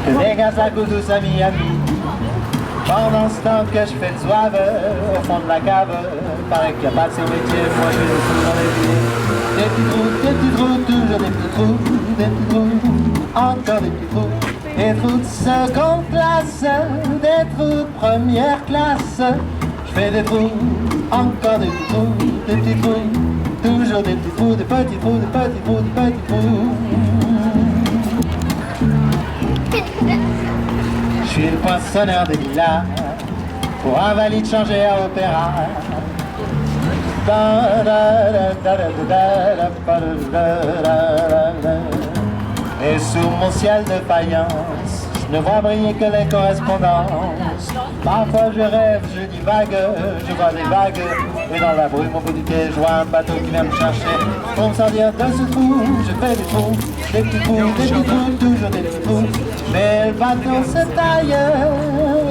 Que des gaz à coups tous à Miami. Pendant ce temps que je fais le zouave au fond de la cave, paraît qu'il n'y a pas de ces métiers, moi je suis fou dans les pieds. Des petits trous, toujours des petits trous, des petits trous, encore des petits trous. Des trous de seconde classe, des trous de première classe. Je fais des trous, encore des petits trous, des petits trous, toujours des petits trous, des petits trous, des petits trous, des petits trous. Je suis le poinçonneur des lilas, pour un valide changé à opéra. Et sous mon ciel de faïence, je ne vois briller que les correspondances. Parfois je rêve, je divague, je vois des vagues. Et dans la brume au bout du quai, je vois un bateau qui vient me chercher. Pour me sortir de ce trou, je fais des trous, des petits trous, des petits trous, toujours des petits trous. Mais le bateau se taille,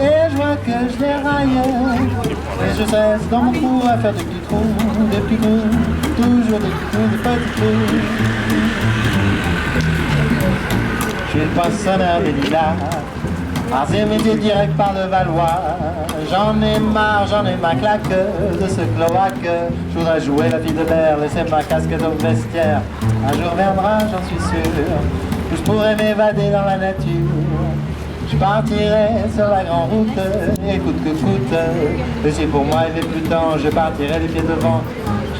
et je vois que je déraille. Et je cesse dans mon trou à faire des petits trous, toujours des petits trous, des petits trous. Je suis le poinçonneur des lilas, arts et métiers direct par le Valois. J'en ai marre, j'en ai ma claque de ce cloaque. Je voudrais jouer la fille de l'air, laisser ma casquette au vestiaire. Un jour viendra, j'en suis sûr, où je pourrai m'évader dans la nature. Je partirai sur la grande route, et coûte que coûte. Et si pour moi il n'est plus temps, je partirai les pieds devant.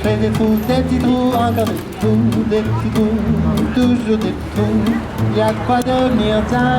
Je fais des trous, des petits trous, encore des petits trous, toujours des petits trous. Y a de quoi devenir dingue.